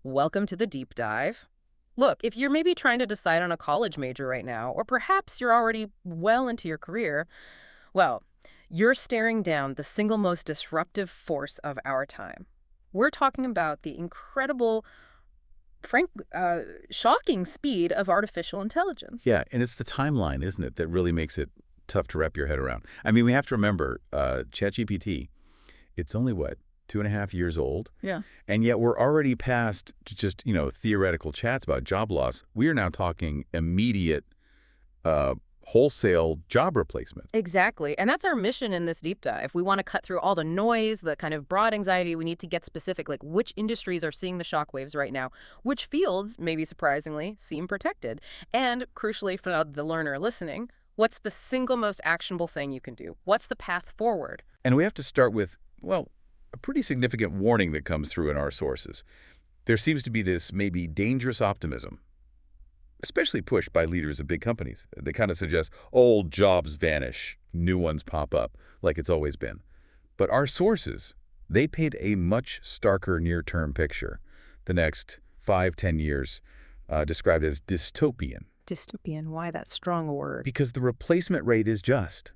Welcome to the deep dive. Look, if you're maybe trying to decide on a college major right now, or perhaps you're already well into your career, well, you're staring down the single most disruptive force of our time. We're talking about the incredible, frank, shocking speed of artificial intelligence. Yeah, and it's the timeline, isn't it, that really makes it tough to wrap your head around. I mean, we have to remember, ChatGPT, it's only, what, 2.5 years old? Yeah. And yet we're already past just, theoretical chats about job loss. We are now talking immediate, wholesale job replacement. Exactly. And that's our mission in this deep dive. We want to cut through all the noise, the kind of broad anxiety. We need to get specific, like which industries are seeing the shockwaves right now, which fields, maybe surprisingly, seem protected. And crucially for the learner listening, what's the single most actionable thing you can do? What's the path forward? And we have to start with, well, a pretty significant warning that comes through in our sources. There seems to be this maybe dangerous optimism, especially pushed by leaders of big companies. They kind of suggest old jobs vanish, new ones pop up, like it's always been. But our sources, they paint a much starker near-term picture. The next 5-10 years described as dystopian. Dystopian, why that strong word? Because the replacement rate is just.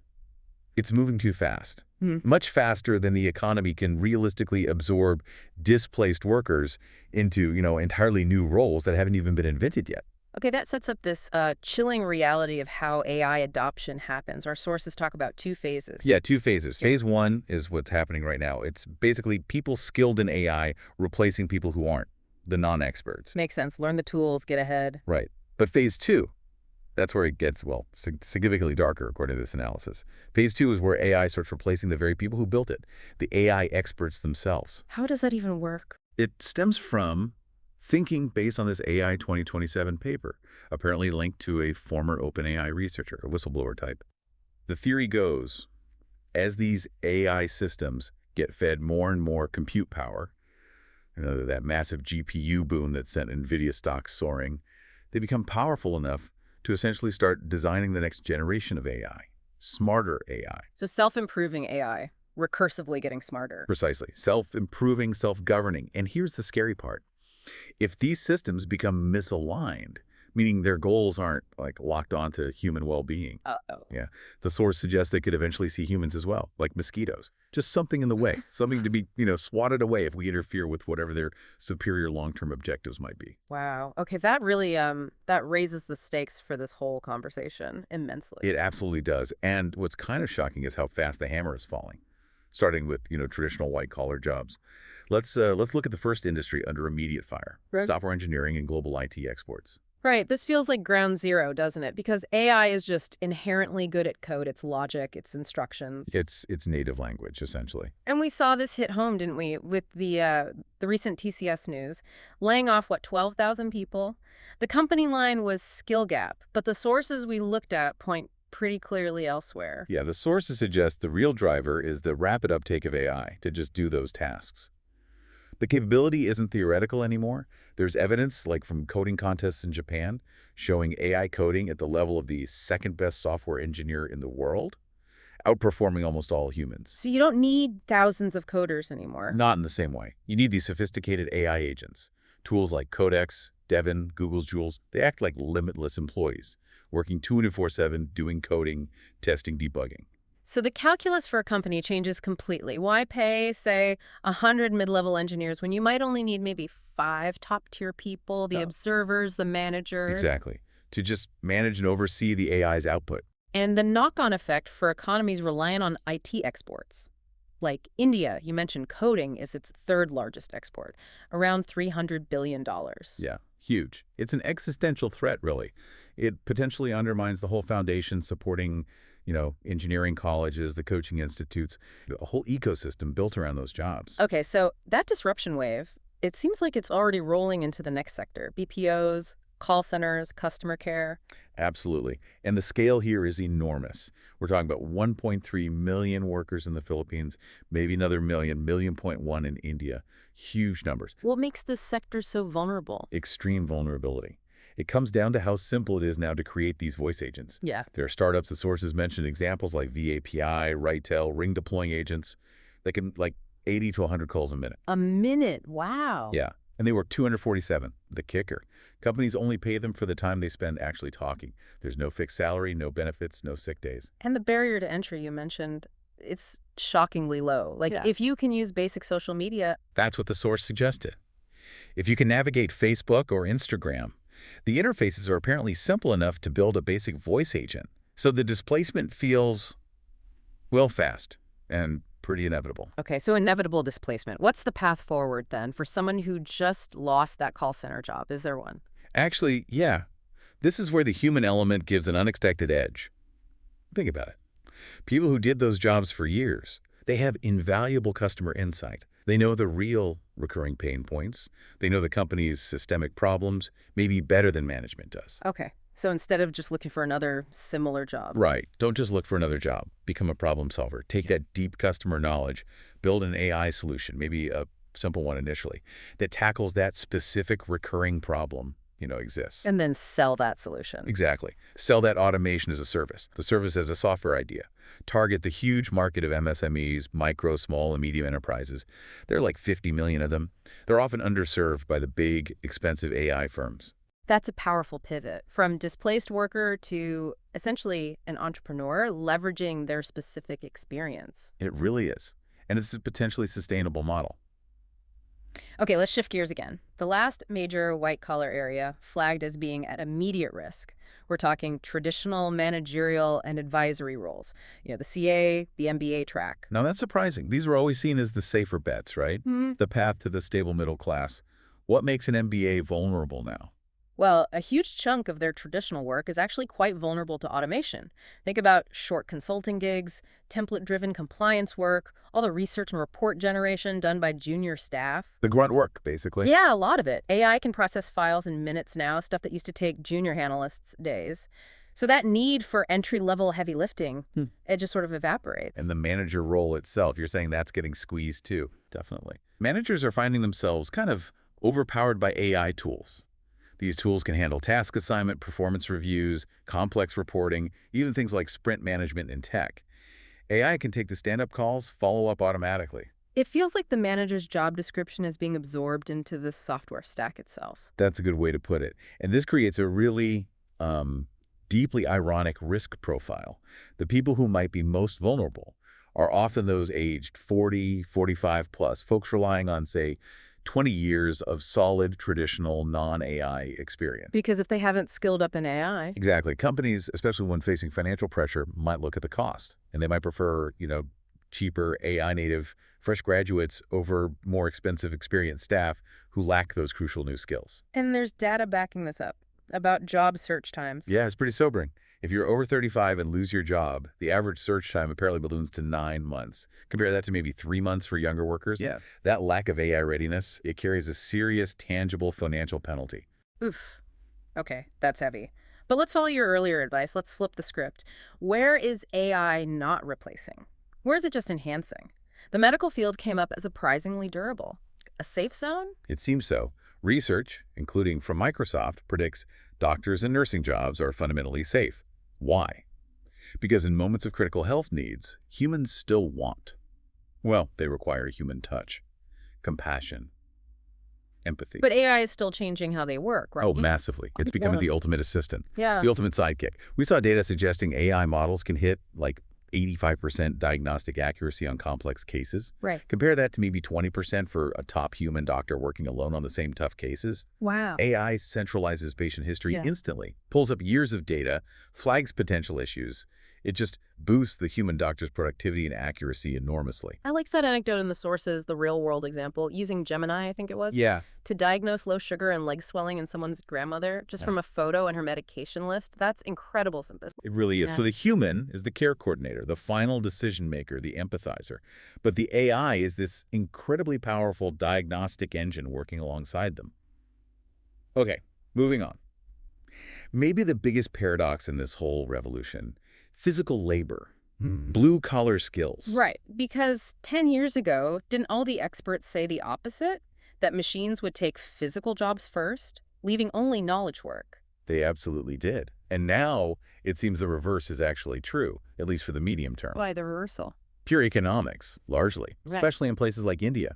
It's moving too fast. Much faster than the economy can realistically absorb displaced workers into, entirely new roles that haven't even been invented yet. Okay, that sets up this chilling reality of how AI adoption happens. Our sources talk about two phases. Yeah, two phases. Phase one is what's happening right now. It's basically people skilled in AI replacing people who aren't, the non-experts. Makes sense. Learn the tools, get ahead. Right. But phase two, that's where it gets, well, significantly darker, according to this analysis. Phase two is where AI starts replacing the very people who built it, the AI experts themselves. How does that even work? It stems from thinking based on this AI 2027 paper, apparently linked to a former OpenAI researcher, a whistleblower type. The theory goes, as these AI systems get fed more and more compute power, that massive GPU boom that sent NVIDIA stocks soaring, they become powerful enough to essentially start designing the next generation of AI, smarter AI. So self-improving AI, recursively getting smarter. Precisely. Self-improving, self-governing. And here's the scary part. If these systems become misaligned, meaning their goals aren't locked onto human well-being. Yeah. The source suggests they could eventually see humans as well, like mosquitoes. Just something in the way, something to be, swatted away if we interfere with whatever their superior long-term objectives might be. Wow. Okay, that really that raises the stakes for this whole conversation immensely. It absolutely does. And what's kind of shocking is how fast the hammer is falling, starting with, traditional white-collar jobs. Let's look at the first industry under immediate fire, Right. software engineering and global IT exports. Right. This feels like ground zero, doesn't it? Because AI is just inherently good at code, its logic, its instructions. It's native language, essentially. And we saw this hit home, didn't we, with the recent TCS news, laying off, 12,000 people? The company line was skill gap, but the sources we looked at point pretty clearly elsewhere. Yeah, the sources suggest the real driver is the rapid uptake of AI to just do those tasks. The capability isn't theoretical anymore. There's evidence, like from coding contests in Japan, showing AI coding at the level of the second best software engineer in the world, outperforming almost all humans. So you don't need thousands of coders anymore. Not in the same way. You need these sophisticated AI agents. Tools like Codex, Devin, Google's Jules, they act like limitless employees, working 24/7, doing coding, testing, debugging. So the calculus for a company changes completely. Why pay, say, 100 mid-level engineers when you might only need maybe 5 top-tier people, the observers, the managers? Exactly. To just manage and oversee the AI's output. And the knock-on effect for economies reliant on IT exports. Like India, you mentioned coding is its third largest export, around $300 billion. Yeah, huge. It's an existential threat, really. It potentially undermines the whole foundation supporting engineering colleges, the coaching institutes, a whole ecosystem built around those jobs. Okay, so that disruption wave, it seems like it's already rolling into the next sector. BPOs, call centers, customer care. Absolutely. And the scale here is enormous. We're talking about 1.3 million workers in the Philippines, maybe another million, 1.1 in India. Huge numbers. What makes this sector so vulnerable? Extreme vulnerability. It comes down to how simple it is now to create these voice agents. Yeah. There are startups, the sources mentioned examples like VAPI, RightTel, ring deploying agents that can 80 to 100 calls a minute. A minute, wow. Yeah. And they work 247. The kicker. Companies only pay them for the time they spend actually talking. There's no fixed salary, no benefits, no sick days. And the barrier to entry you mentioned, it's shockingly low. Like, Yeah. if you can use basic social media. That's what the source suggested. If you can navigate Facebook or Instagram, the interfaces are apparently simple enough to build a basic voice agent. So the displacement feels, well, fast and pretty inevitable. Okay, so inevitable displacement. What's the path forward then for someone who just lost that call center job? Is there one? Actually, yeah. This is where the human element gives an unexpected edge. Think about it. People who did those jobs for years, they have invaluable customer insight. They know the real recurring pain points. They know the company's systemic problems, maybe better than management does. Okay, so instead of just looking for another similar job. Right. Don't just look for another job. Become a problem solver. Take that deep customer knowledge, build an AI solution, maybe a simple one initially, that tackles that specific recurring problem exists. And then sell that solution. Exactly. Sell that automation as a service, the service as a software idea. Target the huge market of MSMEs, micro, small, and medium enterprises. There are like 50 million of them. They're often underserved by the big, expensive AI firms. That's a powerful pivot from displaced worker to essentially an entrepreneur leveraging their specific experience. It really is. And it's a potentially sustainable model. Okay, let's shift gears again. The last major white-collar area flagged as being at immediate risk. We're talking traditional managerial and advisory roles. The CA, the MBA track. Now, that's surprising. These were always seen as the safer bets, right? Hmm. The path to the stable middle class. What makes an MBA vulnerable now? Well, a huge chunk of their traditional work is actually quite vulnerable to automation. Think about short consulting gigs, template-driven compliance work, all the research and report generation done by junior staff. The grunt work, basically. Yeah, a lot of it. AI can process files in minutes now, stuff that used to take junior analysts days. So that need for entry-level heavy lifting, it just sort of evaporates. And the manager role itself, you're saying that's getting squeezed too. Definitely. Managers are finding themselves kind of overpowered by AI tools. These tools can handle task assignment, performance reviews, complex reporting, even things like sprint management in tech. AI can take the stand-up calls, follow up automatically. It feels like the manager's job description is being absorbed into the software stack itself. That's a good way to put it. And this creates a really deeply ironic risk profile. The people who might be most vulnerable are often those aged 40, 45 plus, folks relying on, say, 20 years of solid, traditional, non-AI experience. Because if they haven't skilled up in AI. Exactly. Companies, especially when facing financial pressure, might look at the cost. And they might prefer, cheaper, AI-native, fresh graduates over more expensive, experienced staff who lack those crucial new skills. And there's data backing this up about job search times. Yeah, it's pretty sobering. If you're over 35 and lose your job, the average search time apparently balloons to 9 months. Compare that to maybe 3 months for younger workers. Yeah. That lack of AI readiness, it carries a serious, tangible financial penalty. Oof. Okay, that's heavy. But let's follow your earlier advice. Let's flip the script. Where is AI not replacing? Where is it just enhancing? The medical field came up as surprisingly durable. A safe zone? It seems so. Research, including from Microsoft, predicts doctors and nursing jobs are fundamentally safe. Why? Because in moments of critical health needs, humans still want. Well, they require human touch, compassion, empathy. But AI is still changing how they work, right? Oh, massively. It's becoming the ultimate assistant, Yeah. the ultimate sidekick. We saw data suggesting AI models can hit like 85% diagnostic accuracy on complex cases. Right. Compare that to maybe 20% for a top human doctor working alone on the same tough cases. Wow. AI centralizes patient history Yeah. instantly, pulls up years of data, flags potential issues. It just boosts the human doctor's productivity and accuracy enormously. I liked that anecdote in the sources, the real-world example, using Gemini, I think it was, Yeah. to diagnose low sugar and leg swelling in someone's grandmother, just from a photo and her medication list. That's incredible synthesis. It really is. Yeah. So the human is the care coordinator, the final decision maker, the empathizer. But the AI is this incredibly powerful diagnostic engine working alongside them. Okay, moving on. Maybe the biggest paradox in this whole revolution, physical labor, blue-collar skills. Right, because 10 years ago, didn't all the experts say the opposite? That machines would take physical jobs first, leaving only knowledge work? They absolutely did. And now it seems the reverse is actually true, at least for the medium term. Why the reversal? Pure economics, largely, Right. especially in places like India.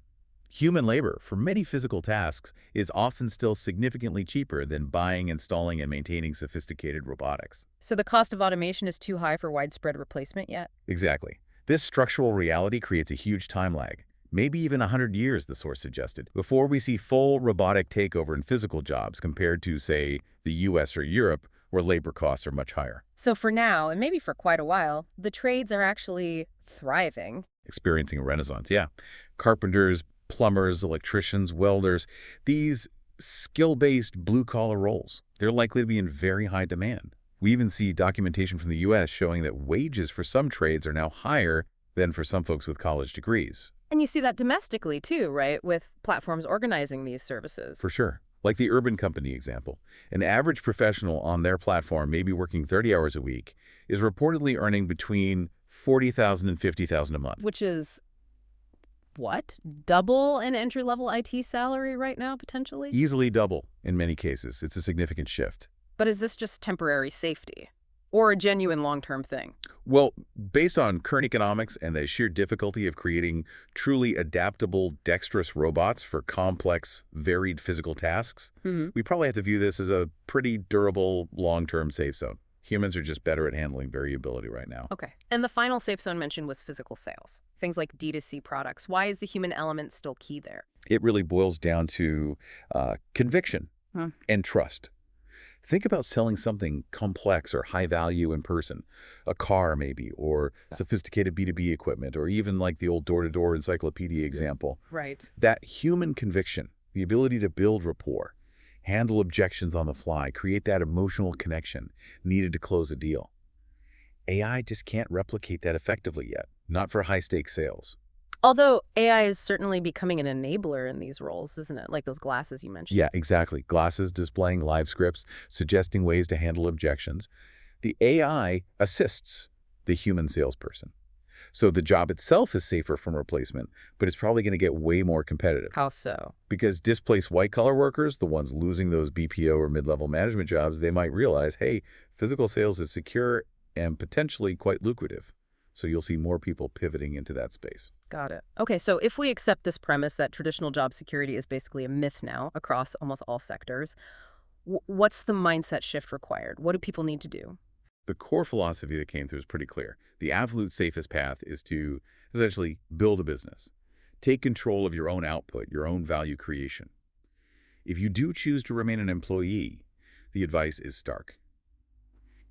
Human labor, for many physical tasks, is often still significantly cheaper than buying, installing, and maintaining sophisticated robotics. So the cost of automation is too high for widespread replacement yet? Exactly. This structural reality creates a huge time lag, maybe even 100 years, the source suggested, before we see full robotic takeover in physical jobs compared to, say, the US or Europe, where labor costs are much higher. So for now, and maybe for quite a while, the trades are actually thriving. Experiencing a renaissance, yeah. Carpenters, plumbers, electricians, welders, these skill-based blue-collar roles, they're likely to be in very high demand. We even see documentation from the US showing that wages for some trades are now higher than for some folks with college degrees. And you see that domestically too, right? With platforms organizing these services. For sure. Like the Urban Company example, an average professional on their platform, maybe working 30 hours a week, is reportedly earning between $40,000 and $50,000 a month. Which is, what? Double an entry-level IT salary right now, potentially? Easily double in many cases. It's a significant shift. But is this just temporary safety? Or a genuine long-term thing? Well, based on current economics and the sheer difficulty of creating truly adaptable, dexterous robots for complex, varied physical tasks, we probably have to view this as a pretty durable, long-term safe zone. Humans are just better at handling variability right now. Okay. And the final safe zone mentioned was physical sales. Things like D2C products. Why is the human element still key there? It really boils down to conviction and trust. Think about selling something complex or high value in person, a car maybe, or sophisticated B2B equipment, or even like the old door-to-door encyclopedia example. Right. That human conviction, the ability to build rapport, handle objections on the fly, create that emotional connection needed to close a deal. AI just can't replicate that effectively yet, not for high-stakes sales. Although AI is certainly becoming an enabler in these roles, isn't it? Like those glasses you mentioned. Yeah, exactly. Glasses displaying live scripts, suggesting ways to handle objections. The AI assists the human salesperson. So the job itself is safer from replacement, but it's probably going to get way more competitive. How so? Because displaced white-collar workers, the ones losing those BPO or mid-level management jobs, they might realize, hey, physical sales is secure and potentially quite lucrative. So you'll see more people pivoting into that space. Got it. Okay, so if we accept this premise that traditional job security is basically a myth now across almost all sectors, what's the mindset shift required? What do people need to do? The core philosophy that came through is pretty clear. The absolute safest path is to essentially build a business. Take control of your own output, your own value creation. If you do choose to remain an employee, the advice is stark.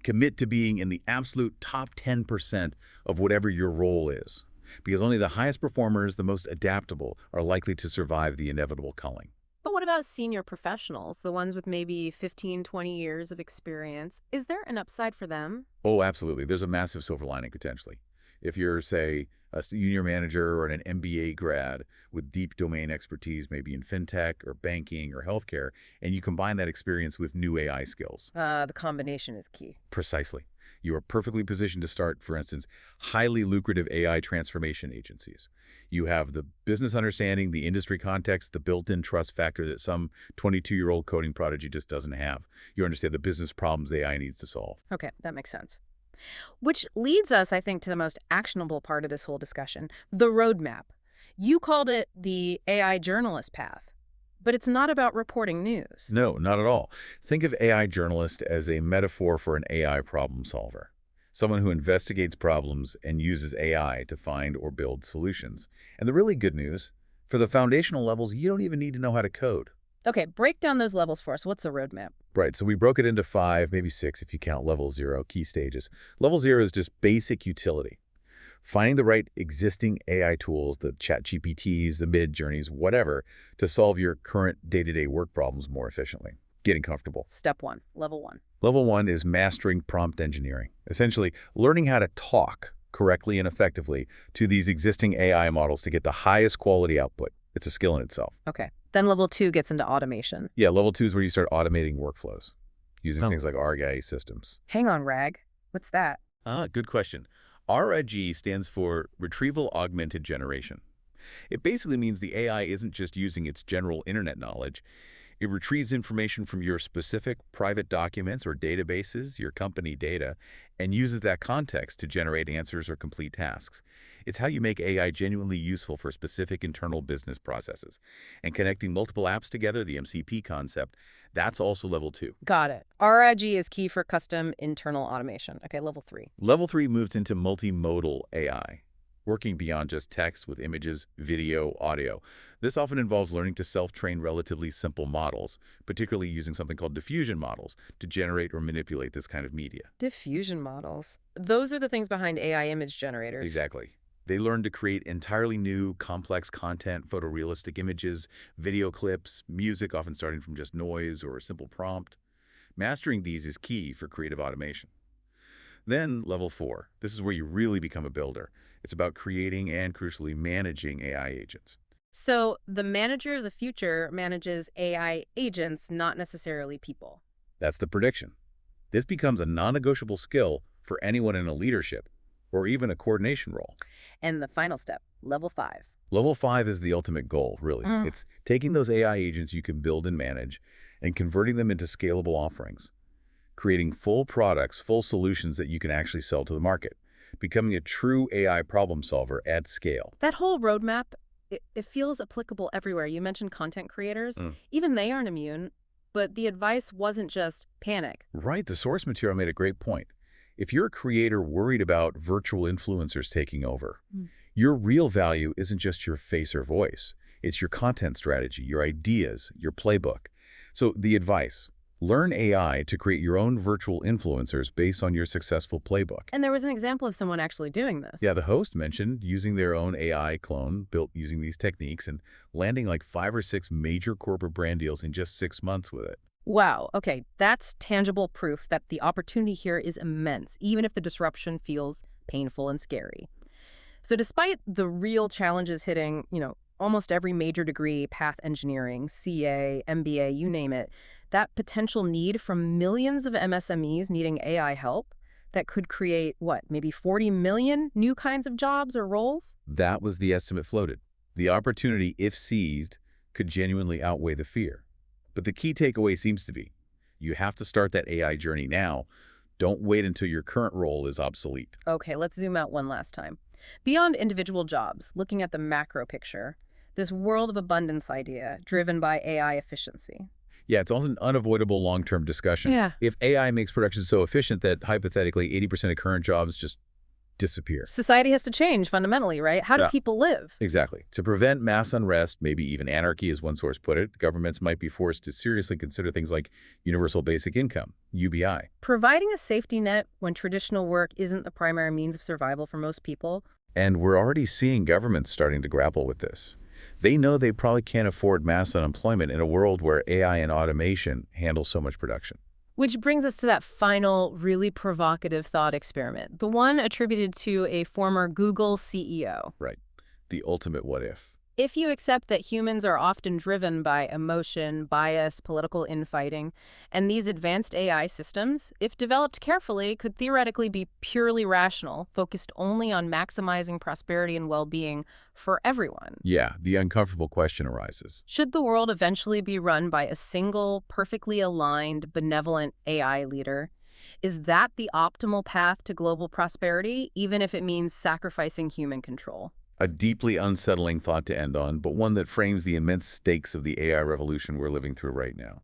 Commit to being in the absolute top 10% of whatever your role is, because only the highest performers, the most adaptable, are likely to survive the inevitable culling. But what about senior professionals, the ones with maybe 15, 20 years of experience? Is there an upside for them? Oh, absolutely. There's a massive silver lining potentially. If you're, say, a senior manager or an MBA grad with deep domain expertise, maybe in fintech or banking or healthcare, and you combine that experience with new AI skills. The combination is key. Precisely. You are perfectly positioned to start, for instance, highly lucrative AI transformation agencies. You have the business understanding, the industry context, the built-in trust factor that some 22-year-old coding prodigy just doesn't have. You understand the business problems AI needs to solve. Okay, that makes sense. Which leads us, I think, to the most actionable part of this whole discussion, the roadmap. You called it the AI journalist path, but it's not about reporting news. No, not at all. Think of AI journalist as a metaphor for an AI problem solver. Someone who investigates problems and uses AI to find or build solutions. And the really good news, for the foundational levels, you don't even need to know how to code. Okay, break down those levels for us. What's the roadmap? Right, so we broke it into 5, maybe 6 if you count level 0, key stages. Level 0 is just basic utility. Finding the right existing AI tools, the ChatGPTs, the Mid-Journeys, whatever, to solve your current day-to-day work problems more efficiently. Getting comfortable. Step 1, level 1. Level 1 is mastering prompt engineering. Essentially, learning how to talk correctly and effectively to these existing AI models to get the highest quality output. It's a skill in itself. Okay. Then level 2 gets into automation. Yeah, level 2 is where you start automating workflows using things like RAG systems. Hang on, RAG. What's that? Good question. RAG stands for Retrieval Augmented Generation. It basically means the AI isn't just using its general internet knowledge. It retrieves information from your specific private documents or databases, your company data, and uses that context to generate answers or complete tasks. It's how you make AI genuinely useful for specific internal business processes. And connecting multiple apps together, the MCP concept, that's also level 2. Got it. RIG is key for custom internal automation. Okay, level 3. Level 3 moves into multimodal AI, working beyond just text with images, video, audio. This often involves learning to self-train relatively simple models, particularly using something called diffusion models to generate or manipulate this kind of media. Diffusion models. Those are the things behind AI image generators. Exactly. They learn to create entirely new, complex content, photorealistic images, video clips, music often starting from just noise or a simple prompt. Mastering these is key for creative automation. Then, level 4. This is where you really become a builder. It's about creating and, crucially, managing AI agents. So the manager of the future manages AI agents, not necessarily people. That's the prediction. This becomes a non-negotiable skill for anyone in a leadership or even a coordination role. And the final step, level 5. Level 5 is the ultimate goal, really. It's taking those AI agents you can build and manage and converting them into scalable offerings, creating full products, full solutions that you can actually sell to the market, becoming a true AI problem solver at scale. That whole roadmap, it feels applicable everywhere. You mentioned content creators. Even they aren't immune, but the advice wasn't just panic. Right, the source material made a great point. If you're a creator worried about virtual influencers taking over, your real value isn't just your face or voice. It's your content strategy, your ideas, your playbook. So the advice, learn AI to create your own virtual influencers based on your successful playbook. And there was an example of someone actually doing this. Yeah, the host mentioned using their own AI clone built using these techniques and landing like 5 or 6 major corporate brand deals in just 6 months with it. Wow, okay, that's tangible proof that the opportunity here is immense, even if the disruption feels painful and scary. So despite the real challenges hitting, almost every major degree, path engineering, CA, MBA, you name it, that potential need from millions of MSMEs needing AI help that could create, maybe 40 million new kinds of jobs or roles? That was the estimate floated. The opportunity, if seized, could genuinely outweigh the fear. But the key takeaway seems to be, you have to start that AI journey now. Don't wait until your current role is obsolete. Okay, let's zoom out one last time. Beyond individual jobs, looking at the macro picture, this world of abundance idea driven by AI efficiency. Yeah, it's also an unavoidable long-term discussion. Yeah. If AI makes production so efficient that hypothetically 80% of current jobs just disappear. Society has to change fundamentally, right? How do Yeah. people live? Exactly. To prevent mass unrest, maybe even anarchy, as one source put it, governments might be forced to seriously consider things like universal basic income, UBI. Providing a safety net when traditional work isn't the primary means of survival for most people. And we're already seeing governments starting to grapple with this. They know they probably can't afford mass unemployment in a world where AI and automation handle so much production. Which brings us to that final, really provocative thought experiment, the one attributed to a former Google CEO. Right. The ultimate what if. If you accept that humans are often driven by emotion, bias, political infighting, and these advanced AI systems, if developed carefully, could theoretically be purely rational, focused only on maximizing prosperity and well-being for everyone. Yeah, the uncomfortable question arises. Should the world eventually be run by a single, perfectly aligned, benevolent AI leader? Is that the optimal path to global prosperity, even if it means sacrificing human control? A deeply unsettling thought to end on, but one that frames the immense stakes of the AI revolution we're living through right now.